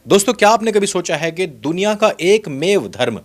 दोस्तों, क्या आपने कभी सोचा है कि दुनिया का एकमेव धर्म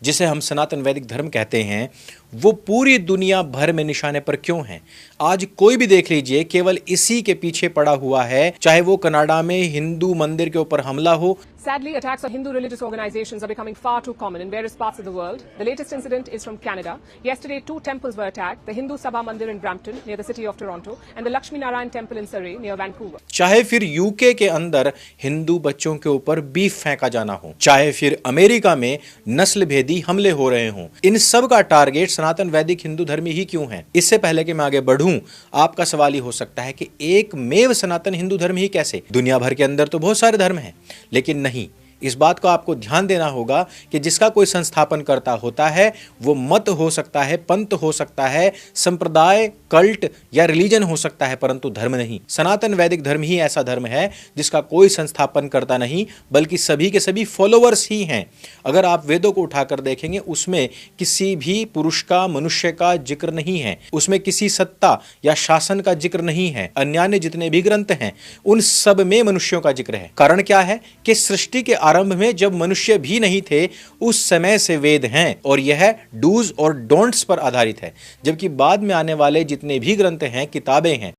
जिसे हम सनातन वैदिक धर्म कहते हैं वो पूरी दुनिया भर में निशाने पर क्यों है? आज कोई भी देख लीजिए, केवल इसी के पीछे पड़ा हुआ है, चाहे वो कनाडा में हिंदू मंदिर के ऊपर हमला हो। Sadly, attacks on Hindu religious organizations are becoming far too common in various parts of the world. The latest incident is from Canada. Yesterday, 2 temples were attacked: the Hindu Sabha Mandir in Brampton, near the city of Toronto, and the Lakshmi Narayan Temple in Surrey, near Vancouver. चाहे फिर UK के अंदर हिंदू बच्चों के ऊपर beef फेंका जाना हो, चाहे फिर अमेरिका में नस्ल भेदी हमले हो रहे हों, इन सब का टारगेट सनातन वैदिक हिंदू धर्मी ही क्यों है? इससे पहले कि मैं आगे बढ़ूं, आपका सवाल ही हो सकता है कि एकमेव सनातन हिंदू धर्म ही कैसे? दुनिया भर के अंदर तो बहुत सारे धर्म हैं, लेकिन नहीं, इस बात को आपको ध्यान देना होगा कि जिसका कोई संस्थापन करता होता है वो मत हो सकता है, पंथ हो सकता है, संप्रदाय, कल्ट या रिलीजन हो सकता है, परंतु धर्म नहीं। सनातन वैदिक धर्म ही ऐसा धर्म है जिसका कोई संस्थापन करता नहीं, बल्कि सभी के सभी फॉलोअर्स ही हैं। अगर आप वेदों को उठाकर देखेंगे, उसमें किसी भी पुरुष का, मनुष्य का जिक्र नहीं है, उसमें किसी सत्ता या शासन का जिक्र नहीं है। अन्य जितने भी ग्रंथ हैं उन सब में मनुष्यों का जिक्र है। कारण क्या है कि सृष्टि के आरंभ में जब मनुष्य भी नहीं थे, उस समय से वेद हैं और यह डूज और डोंट्स पर आधारित है। जबकि बाद में आने वाले जितने भी ग्रंथ हैं, किताबें हैं,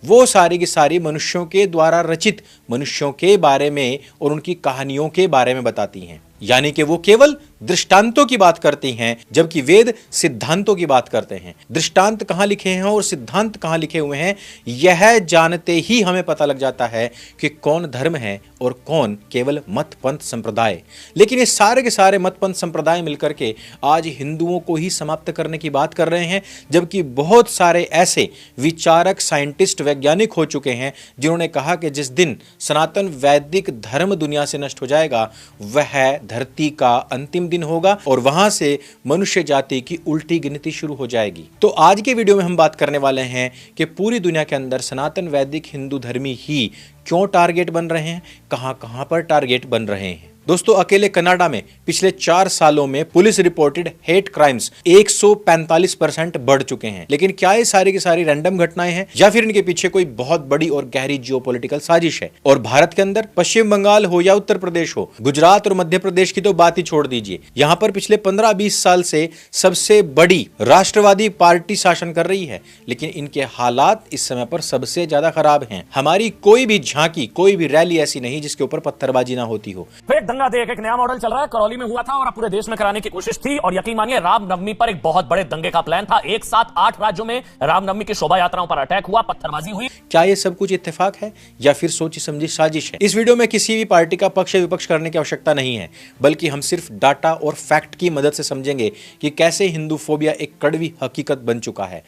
वो सारी की सारी मनुष्यों के द्वारा रचित मनुष्यों के बारे में और उनकी कहानियों के बारे में बताती हैं। यानी कि वो केवल दृष्टांतों की बात करती हैं, जबकि वेद सिद्धांतों की बात करते हैं। दृष्टांत कहां लिखे हैं और सिद्धांत कहां लिखे हुए हैं, यह जानते ही हमें पता लग जाता है कि कौन धर्म है और कौन केवल मत पंथ संप्रदाय। लेकिन ये सारे के सारे मत पंथ संप्रदाय मिलकर के आज हिंदुओं को ही समाप्त करने की बात कर रहे हैं, जबकि बहुत सारे ऐसे विचारक, साइंटिस्ट, वैज्ञानिक हो चुके हैं जिन्होंने कहा कि जिस दिन सनातन वैदिक धर्म दुनिया से नष्ट हो जाएगा, वह धरती का अंतिम दिन होगा और वहां से मनुष्य जाति की उल्टी गिनती शुरू हो जाएगी। तो आज के वीडियो में हम बात करने वाले हैं कि पूरी दुनिया के अंदर सनातन वैदिक हिंदू धर्मी ही क्यों टारगेट बन रहे हैं, कहां पर टारगेट बन रहे हैं। दोस्तों, अकेले कनाडा में पिछले 4 सालों में पुलिस रिपोर्टेड हेट क्राइम्स 145% बढ़ चुके हैं। लेकिन क्या ये सारी की सारी रैंडम घटनाएं हैं या फिर इनके पीछे कोई बहुत बड़ी और गहरी जियोपॉलिटिकल साजिश है? और भारत के अंदर पश्चिम बंगाल हो या उत्तर प्रदेश हो, गुजरात और मध्य प्रदेश की तो बात ही छोड़ दीजिए, यहां पर पिछले 15-20 साल से सबसे बड़ी राष्ट्रवादी पार्टी शासन कर रही है, लेकिन इनके हालात इस समय पर सबसे ज्यादा खराब हैं। हमारी कोई भी झांकी, कोई भी रैली ऐसी नहीं जिसके ऊपर पत्थरबाजी ना होती हो। दंगा देख एक नया मॉडल चल रहा है, करौली में हुआ था और अब पूरे देश में कराने की कोशिश थी। और यकीन मानिए, रामनवमी पर एक बहुत बड़े दंगे का प्लान था। एक साथ 8 राज्यों में रामनवमी की शोभा यात्राओं पर अटैक हुआ, पत्थरबाजी हुई। क्या ये सब कुछ इत्तेफाक है या फिर सोची समझी साजिश है? इस वीडियो में किसी भी पार्टी का पक्ष विपक्ष करने की आवश्यकता नहीं है, बल्कि हम सिर्फ डाटा और फैक्ट की मदद से समझेंगे कि कैसे हिंदू फोबिया एक कड़वी हकीकत बन चुका है।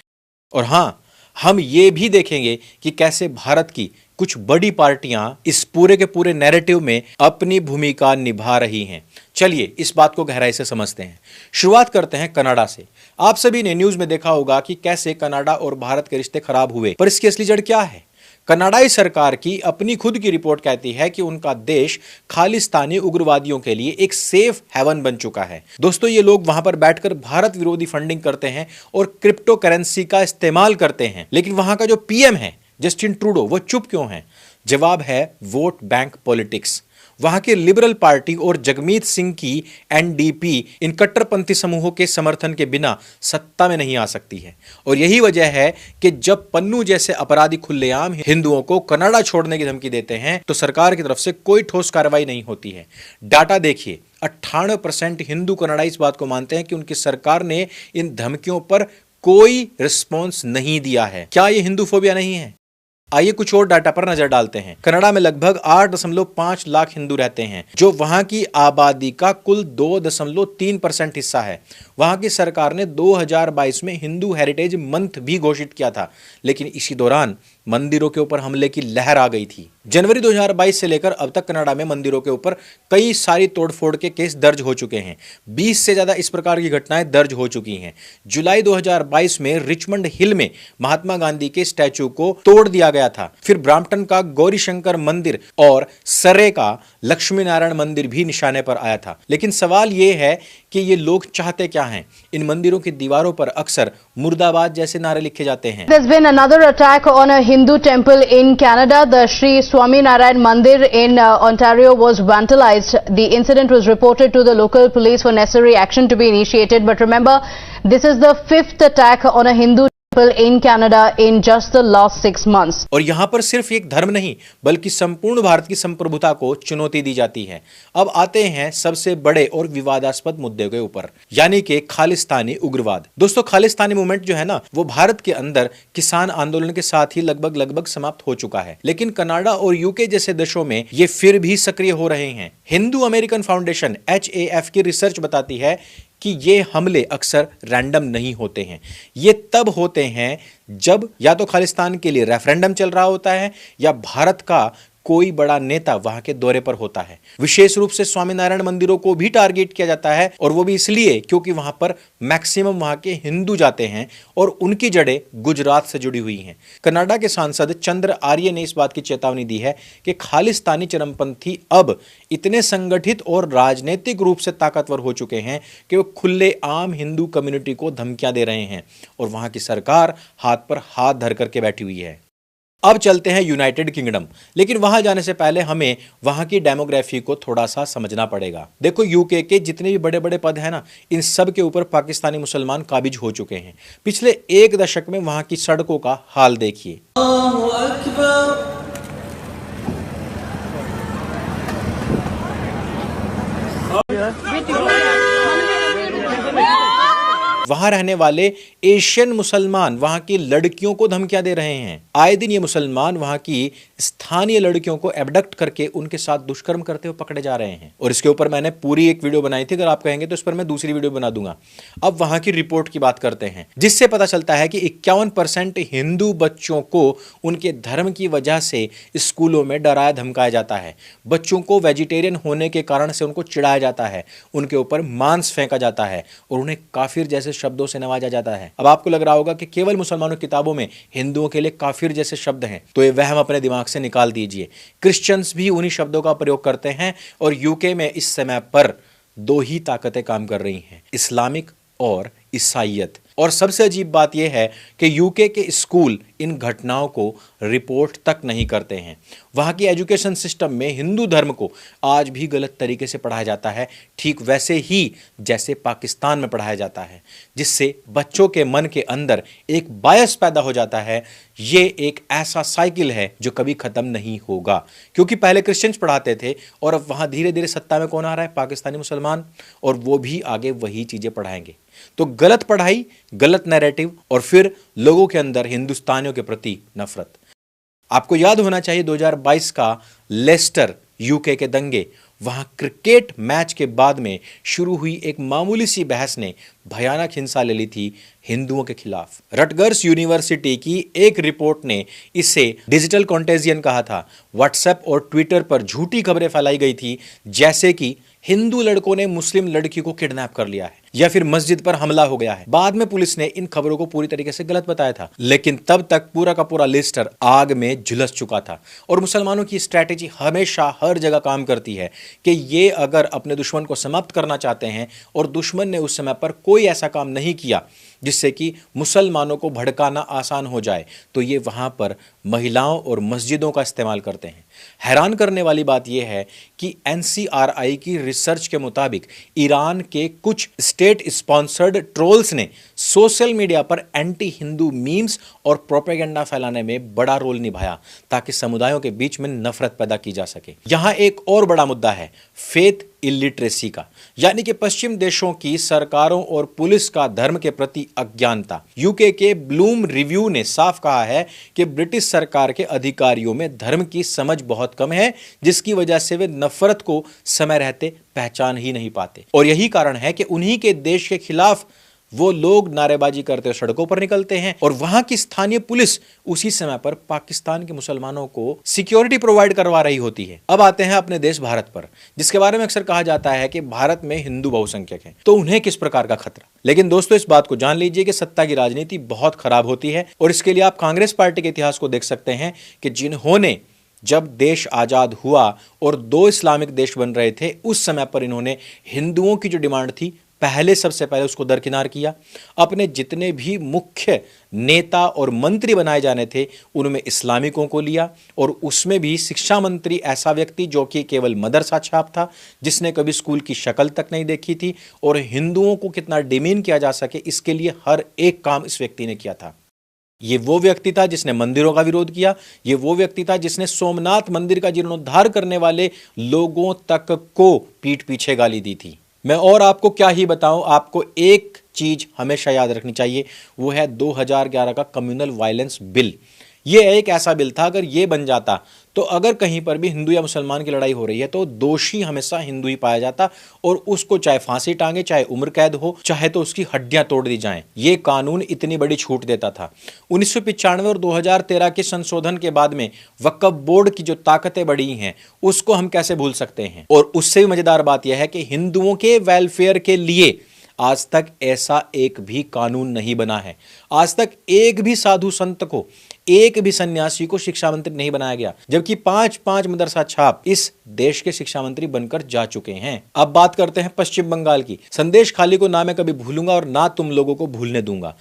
और हां, हम ये भी देखेंगे कि कैसे भारत की कुछ बड़ी पार्टियां इस पूरे के पूरे नैरेटिव में अपनी भूमिका निभा रही हैं। चलिए इस बात को गहराई से समझते हैं। शुरुआत करते हैं कनाडा से। आप सभी ने न्यूज में देखा होगा कि कैसे कनाडा और भारत के रिश्ते खराब हुए, पर इसकी असली जड़ क्या है? कनाडाई सरकार की अपनी खुद की रिपोर्ट कहती है कि उनका देश खालिस्तानी उग्रवादियों के लिए एक सेफ हेवन बन चुका है। दोस्तों, ये लोग वहां पर बैठकर भारत विरोधी फंडिंग करते हैं और क्रिप्टो करेंसी का इस्तेमाल करते हैं। लेकिन वहां का जो पीएम है जस्टिन ट्रूडो, वो चुप क्यों है? जवाब है वोट बैंक पॉलिटिक्स। वहां की लिबरल पार्टी और जगमीत सिंह की एनडीपी इन कट्टरपंथी समूहों के समर्थन के बिना सत्ता में नहीं आ सकती है। और यही वजह है कि जब पन्नू जैसे अपराधी खुलेआम हिंदुओं को कनाडा छोड़ने की धमकी देते हैं तो सरकार की तरफ से कोई ठोस कार्रवाई नहीं होती है। डाटा देखिए, 98% हिंदू कनाडाई इस बात को मानते हैं कि उनकी सरकार ने इन धमकियों पर कोई रिस्पॉन्स नहीं दिया है। क्या यह हिंदू फोबिया नहीं है? आइए कुछ और डाटा पर नजर डालते हैं। कनाडा में लगभग 8.5 लाख हिंदू रहते हैं, जो वहां की आबादी का कुल 2.3% हिस्सा है। वहां की सरकार ने 2022 में हिंदू हेरिटेज मंथ भी घोषित किया था, लेकिन इसी दौरान मंदिरों के ऊपर हमले की लहर आ गई थी। जनवरी 2022 से लेकर अब तक कनाडा में मंदिरों के ऊपर कई सारी तोड़फोड़ के केस दर्ज हो चुके हैं। 20 से ज्यादा इस प्रकार की घटनाएं दर्ज हो चुकी हैं। जुलाई 2022 में रिचमंड हिल में महात्मा गांधी के स्टैचू को तोड़ दिया गया था। फिर ब्राम्पटन का गौरी शंकर मंदिर और सरे का लक्ष्मी नारायण मंदिर भी निशाने पर आया था। लेकिन सवाल यह है कि ये लोग चाहते क्या हैं? इन मंदिरों की दीवारों पर अक्सर मुर्दाबाद जैसे नारे लिखे जाते हैं। There's been another attack on a Hindu temple in Canada. The Sri Swaminarayan Mandir in Ontario was vandalized. The incident was reported to the local police for necessary action to be initiated. But remember, this is the fifth attack on a Hindu in Canada in just the last 6 months. और यहाँ पर सिर्फ एक धर्म नहीं बल्कि संपूर्ण भारत की संप्रभुता को चुनौती दी जाती है। अब आते हैं सबसे बड़े और विवादास्पद मुद्दे के ऊपर, यानी कि खालिस्तानी उग्रवाद। दोस्तों, खालिस्तानी मूवमेंट जो है ना, वो भारत के अंदर किसान आंदोलन के साथ ही लगभग समाप्त हो चुका है, लेकिन कनाडा और यूके जैसे देशों में ये फिर भी सक्रिय हो रहे हैं। हिंदू अमेरिकन फाउंडेशन HAF की रिसर्च बताती है कि ये हमले अक्सर रैंडम नहीं होते हैं। ये तब होते हैं जब या तो खालिस्तान के लिए रेफरेंडम चल रहा होता है या भारत का कोई बड़ा नेता वहां के दौरे पर होता है। विशेष रूप से स्वामीनारायण मंदिरों को भी टारगेट किया जाता है, और वो भी इसलिए क्योंकि वहां पर मैक्सिमम वहां के हिंदू जाते हैं और उनकी जड़ें गुजरात से जुड़ी हुई हैं। कनाडा के सांसद चंद्र आर्य ने इस बात की चेतावनी दी है कि खालिस्तानी चरमपंथी अब इतने संगठित और राजनीतिक रूप से ताकतवर हो चुके हैं कि वो खुले आम हिंदू कम्युनिटी को धमकियां दे रहे हैं, और वहां की सरकार हाथ पर हाथ धर करके बैठी हुई है। अब चलते हैं यूनाइटेड किंगडम, लेकिन वहां जाने से पहले हमें वहां की डेमोग्राफी को थोड़ा सा समझना पड़ेगा। देखो, यूके के जितने भी बड़े बड़े पद हैं ना, इन सब के ऊपर पाकिस्तानी मुसलमान काबिज हो चुके हैं। पिछले 1 दशक में वहां की सड़कों का हाल देखिए। वहां रहने वाले एशियन मुसलमान वहां की लड़कियों को धमकियां दे रहे हैं। आए दिन ये मुसलमान वहां की स्थानीय लड़कियों को एबडक्ट करके उनके साथ दुष्कर्म करते हुए पकड़े जा रहे हैं, और इसके ऊपर मैंने पूरी एक वीडियो बनाई थी। अगर आप कहेंगे तो इस पर मैं दूसरी वीडियो बना दूंगा। अब वहां की रिपोर्ट की बात करते हैं, जिससे पता चलता है कि 51% हिंदू बच्चों को उनके धर्म की वजह से स्कूलों में डराया धमकाया जाता है। बच्चों को वेजिटेरियन होने के कारण से उनको चिढ़ाया जाता है, उनके ऊपर मांस फेंका जाता है और उन्हें काफिर जैसे शब्दों से नवाजा जाता है। अब आपको लग रहा होगा कि केवल मुसलमानों की किताबों में हिंदुओं के लिए काफिर जैसे शब्द हैं, तो ये वहम अपने दिमाग से निकाल दीजिए। क्रिश्चियंस भी उन्हीं शब्दों का प्रयोग करते हैं, और यूके में इस समय पर 2 ही ताकतें काम कर रही हैं, इस्लामिक और ईसाईयत। और सबसे अजीब बात यह है कि यूके के स्कूल इन घटनाओं को रिपोर्ट तक नहीं करते हैं। वहाँ की एजुकेशन सिस्टम में हिंदू धर्म को आज भी गलत तरीके से पढ़ाया जाता है, ठीक वैसे ही जैसे पाकिस्तान में पढ़ाया जाता है, जिससे बच्चों के मन के अंदर एक बायस पैदा हो जाता है। ये एक ऐसा साइकिल है जो कभी खत्म नहीं होगा, क्योंकि पहले क्रिश्चियंस पढ़ाते थे और अब वहाँ धीरे धीरे सत्ता में कौन आ रहा है? पाकिस्तानी मुसलमान, और वो भी आगे वही चीज़ें पढ़ाएंगे। तो गलत पढ़ाई, गलत नैरेटिव, और फिर लोगों के अंदर हिंदुस्तानियों के प्रति नफरत। आपको याद होना चाहिए 2022 का लेस्टर यूके के दंगे। वहां क्रिकेट मैच के बाद में शुरू हुई एक मामूली सी बहस ने भयानक हिंसा ले ली थी हिंदुओं के खिलाफ। रटगर्स यूनिवर्सिटी की एक रिपोर्ट ने इसे डिजिटल कॉन्टेजियन कहा था। व्हाट्सएप और ट्विटर पर झूठी खबरें फैलाई गई थी, जैसे कि हिंदू लड़कों ने मुस्लिम लड़की को किडनैप कर लिया है या फिर मस्जिद पर हमला हो गया है। बाद में पुलिस ने इन खबरों को पूरी तरीके से गलत बताया था, लेकिन तब तक पूरा का पूरा लेस्टर आग में झुलस चुका था। और मुसलमानों की स्ट्रैटेजी हमेशा हर जगह काम करती है कि ये अगर अपने दुश्मन को समाप्त करना चाहते हैं और दुश्मन ने उस समय पर कोई ऐसा काम नहीं किया जिससे कि मुसलमानों को भड़काना आसान हो जाए, तो ये वहां पर महिलाओं और मस्जिदों का इस्तेमाल करते हैं। हैरान करने वाली बात यह है कि NCRI की रिसर्च के मुताबिक ईरान के कुछ स्टेट स्पॉन्सर्ड ट्रोल्स ने सोशल मीडिया पर एंटी हिंदू मीम्स और प्रोपेगेंडा फैलाने में बड़ा रोल निभाया, ताकि समुदायों के बीच में नफरत पैदा की जा सके। यहां एक और बड़ा मुद्दा है फेथ इलिटरेसी का, यानी कि पश्चिम देशों की सरकारों और पुलिस का धर्म के प्रति अज्ञानता। यूके के ब्लूम रिव्यू ने साफ कहा है कि ब्रिटिश सरकार के अधिकारियों में धर्म की समझ बहुत कम है, जिसकी वजह से वे नफरत को समय रहते पहचान ही नहीं पाते। और यही कारण है कि उन्हीं के देश के खिलाफ वो लोग नारेबाजी करते हुए सड़कों पर निकलते हैं, और वहां की स्थानीय पुलिस उसी समय पर पाकिस्तान के मुसलमानों को सिक्योरिटी प्रोवाइड करवा रही होती है। अब आते हैं अपने देश भारत पर, जिसके बारे में अक्सर कहा जाता है कि भारत में हिंदू बहुसंख्यक हैं, तो उन्हें किस प्रकार का खतरा। लेकिन दोस्तों, इस बात को जान लीजिए कि सत्ता की राजनीति बहुत खराब होती है, और इसके लिए आप कांग्रेस पार्टी के इतिहास को देख सकते हैं कि जिन्होंने जब देश आजाद हुआ और 2 इस्लामिक देश बन रहे थे, उस समय पर इन्होंने हिंदुओं की जो डिमांड थी पहले सबसे पहले उसको दरकिनार किया। अपने जितने भी मुख्य नेता और मंत्री बनाए जाने थे उनमें इस्लामिकों को लिया, और उसमें भी शिक्षा मंत्री ऐसा व्यक्ति जो कि केवल मदरसा छाप था, जिसने कभी स्कूल की शक्ल तक नहीं देखी थी, और हिंदुओं को कितना डिमीन किया जा सके इसके लिए हर एक काम इस व्यक्ति ने किया था। ये वो व्यक्ति था जिसने मंदिरों का विरोध किया, ये वो व्यक्ति था जिसने सोमनाथ मंदिर का जीर्णोद्धार करने वाले लोगों तक को पीठ पीछे गाली दी थी। मैं और आपको क्या ही बताऊं, आपको एक चीज हमेशा याद रखनी चाहिए, वो है 2011 का कम्युनल वायलेंस बिल। ये एक ऐसा बिल था, अगर ये बन जाता तो अगर कहीं पर भी हिंदू या मुसलमान की लड़ाई हो रही है तो दोषी हमेशा हिंदू ही पाया जाता, और उसको चाहे फांसी टांगे, चाहे उम्र कैद हो, चाहे तो उसकी हड्डियां तोड़ दी जाएं। ये कानून इतनी बड़ी छूट देता था। 1995 और 2013 के संशोधन के बाद में वक्फ बोर्ड की जो ताकतें बढ़ी हैं उसको हम कैसे भूल सकते हैं। और उससे भी मजेदार बात यह है कि हिंदुओं के वेलफेयर के लिए आज तक ऐसा एक भी कानून नहीं बना है। आज तक एक भी साधु संत को, एक भी सन्यासी को शिक्षा मंत्री नहीं बनाया गया, जबकि 5 मदरसा छाप इस देश के शिक्षा मंत्री बनकर जा चुके हैं। अब बात करते हैं पश्चिम बंगाल की। संदेश खाली को ना मैं कभी भूलूंगा और ना तुम लोगों को भूलने दूंगा।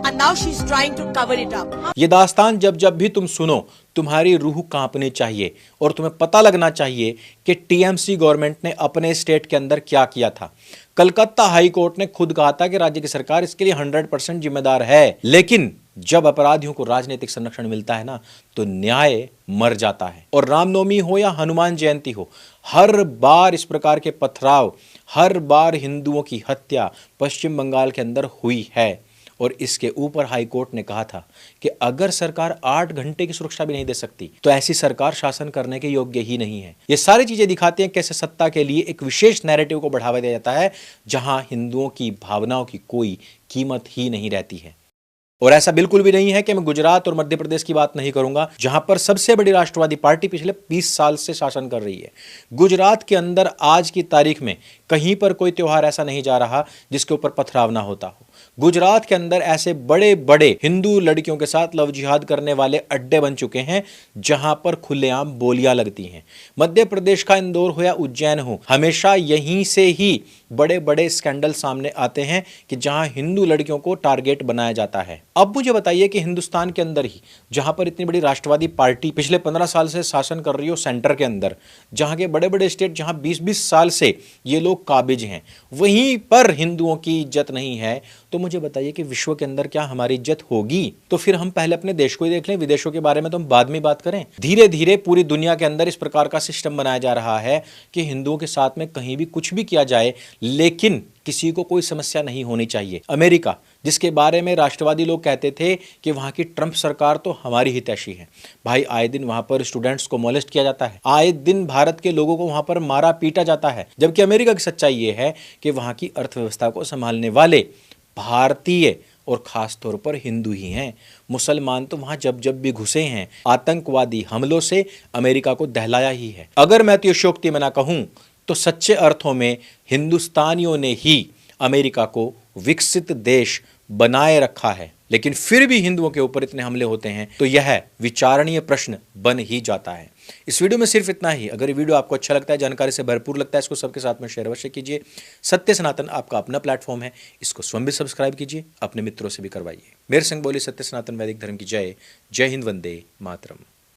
And now she's trying to cover it up. ये दास्तान जब भी तुम सुनो तुम्हारी रूह कांपनी चाहिए और तुम्हें पता लगना चाहिए कि टीएमसी गवर्नमेंट ने अपने स्टेट के अंदर क्या किया था। कलकत्ता हाई कोर्ट ने खुद कहा था कि राज्य की सरकार इसके लिए 100% जिम्मेदार है, लेकिन जब अपराधियों को राजनीतिक संरक्षण मिलता है ना तो न्याय मर जाता है। और रामनवमी हो या हनुमान जयंती हो, हर बार इस प्रकार के पथराव, हर बार हिंदुओं की हत्या पश्चिम बंगाल के अंदर हुई है। और इसके ऊपर हाई कोर्ट ने कहा था कि अगर सरकार 8 घंटे की सुरक्षा भी नहीं दे सकती तो ऐसी सरकार शासन करने के योग्य ही नहीं है। ये सारी चीजें दिखाती हैं कैसे सत्ता के लिए एक विशेष नैरेटिव को बढ़ावा दिया जाता है जहां हिंदुओं की भावनाओं की कोई कीमत ही नहीं रहती है। और ऐसा बिल्कुल भी नहीं है कि मैं गुजरात और मध्य प्रदेश की बात नहीं करूंगा, जहां पर सबसे बड़ी राष्ट्रवादी पार्टी पिछले 20 साल से शासन कर रही है। गुजरात के अंदर आज की तारीख में कहीं पर कोई त्योहार ऐसा नहीं जा रहा जिसके ऊपर पथराव ना होता हो। गुजरात के अंदर ऐसे बड़े बड़े हिंदू लड़कियों के साथ लव जिहाद करने वाले अड्डे बन चुके हैं जहां पर खुलेआम बोलियां लगती हैं। मध्य प्रदेश का इंदौर हो या उज्जैन हो, हमेशा यहीं से ही बड़े बड़े स्कैंडल सामने आते हैं कि जहां हिंदू लड़कियों को टारगेट बनाया जाता है। अब मुझे बताइए कि हिंदुस्तान के अंदर ही जहां पर इतनी बड़ी राष्ट्रवादी पार्टी पिछले 15 साल से शासन कर रही हो, सेंटर के अंदर जहां के बड़े बड़े स्टेट जहां 20-20 साल से ये लोग काबिज हैं, वहीं पर हिंदुओं की इज्जत नहीं है, तो मुझे बताइए कि विश्व के अंदर क्या हमारी इज्जत होगी? तो फिर हम पहले अपने देश को ही देख लें, विदेशों के बारे में तो हम बाद में बात करें। धीरे धीरे पूरी दुनिया के अंदर इस प्रकार का सिस्टम बनाया जा रहा है कि हिंदुओं के साथ में कहीं भी कुछ भी किया जाए लेकिन किसी को कोई समस्या नहीं होनी चाहिए। अमेरिका, जिसके बारे में राष्ट्रवादी लोग कहते थे कि वहां की ट्रंप सरकार तो हमारी हितैषी है, भाई आए दिन वहां पर स्टूडेंट्स को मोलेस्ट किया जाता है, आए दिन भारत के लोगों को वहां पर मारा पीटा जाता है। जबकि अमेरिका की सच्चाई ये है कि वहां की अर्थव्यवस्था को संभालने वाले भारतीय और खास तौर पर हिंदू ही हैं। मुसलमान तो वहां जब भी घुसे हैं आतंकवादी हमलों से अमेरिका को दहलाया ही है। अगर मैं अतिशयोक्ति में ना कहूं तो सच्चे अर्थों में हिंदुस्तानियों ने ही अमेरिका को विकसित देश बनाए रखा है, लेकिन फिर भी हिंदुओं के ऊपर इतने हमले होते हैं तो यह विचारणीय प्रश्न बन ही जाता है। इस वीडियो में सिर्फ इतना ही। अगर ये वीडियो आपको अच्छा लगता है, जानकारी से भरपूर लगता है, इसको सबके साथ में शेयर अवश्य कीजिए। सत्य सनातन आपका अपना प्लेटफॉर्म है, इसको स्वयं भी सब्सक्राइब कीजिए, अपने मित्रों से भी करवाइए। मेरे संग बोली सत्य सनातन वैदिक धर्म की जय। जय हिंद, वंदे मातरम।